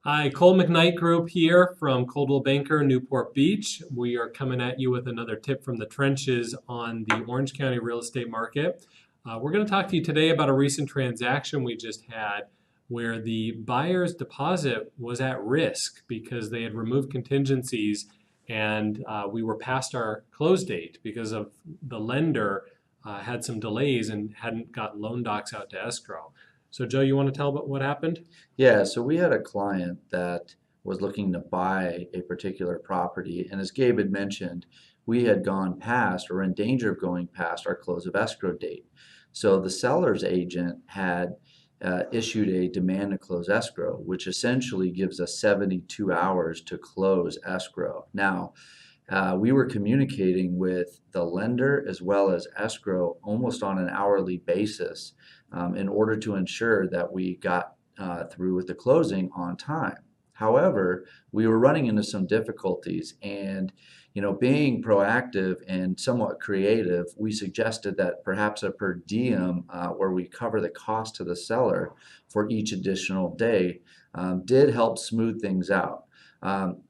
Hi, Cole McKnight Group here from Coldwell Banker, Newport Beach. We are coming at you with another tip from the trenches on the Orange County real estate market. We're going to talk to you today about a recent transaction we just had where the buyer's deposit was at risk because they had removed contingencies and we were past our close date because of the lender had some delays and hadn't got loan docs out to escrow. So, Joe, you want to tell about what happened? Yeah, so we had a client that was looking to buy a particular property, and as Gabe had mentioned, we had gone past or in danger of going past our close of escrow date. So the seller's agent had issued a demand to close escrow, which essentially gives us 72 hours to close escrow. Now, we were communicating with the lender as well as escrow almost on an hourly basis in order to ensure that we got through with the closing on time. However, we were running into some difficulties, and being proactive and somewhat creative, we suggested that perhaps a per diem where we cover the cost to the seller for each additional day did help smooth things out.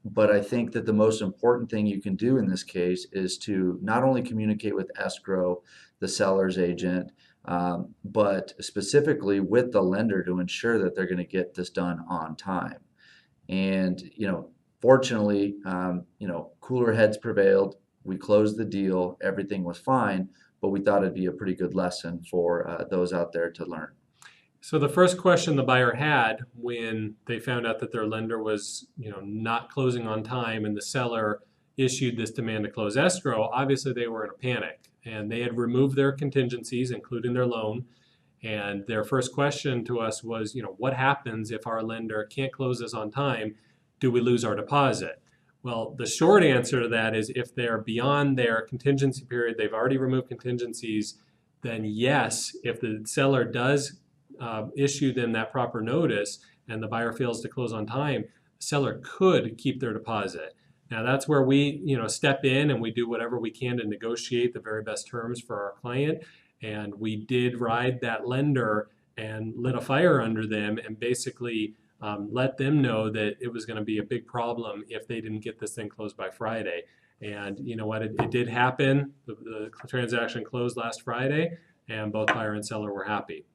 But I think that the most important thing you can do in this case is to not only communicate with escrow, the seller's agent, but specifically with the lender to ensure that they're going to get this done on time. And, fortunately, cooler heads prevailed. We closed the deal, everything was fine, but we thought it'd be a pretty good lesson for those out there to learn. So the first question the buyer had when they found out that their lender was, not closing on time and the seller issued this demand to close escrow, obviously they were in a panic and they had removed their contingencies, including their loan. And their first question to us was, what happens if our lender can't close this on time? Do we lose our deposit? Well, the short answer to that is if they're beyond their contingency period, they've already removed contingencies, then yes, if the seller does issue them that proper notice and the buyer fails to close on time, the seller could keep their deposit. Now that's where we, step in and we do whatever we can to negotiate the very best terms for our client. And we did ride that lender and lit a fire under them and basically let them know that it was going to be a big problem if they didn't get this thing closed by Friday. And you know what? It did happen. The transaction closed last Friday, and both buyer and seller were happy.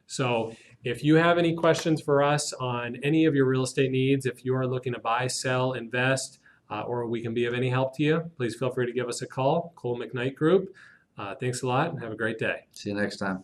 So if you have any questions for us on any of your real estate needs, if you are looking to buy, sell, invest, or we can be of any help to you, please feel free to give us a call, Cole McKnight Group. Thanks a lot and have a great day. See you next time.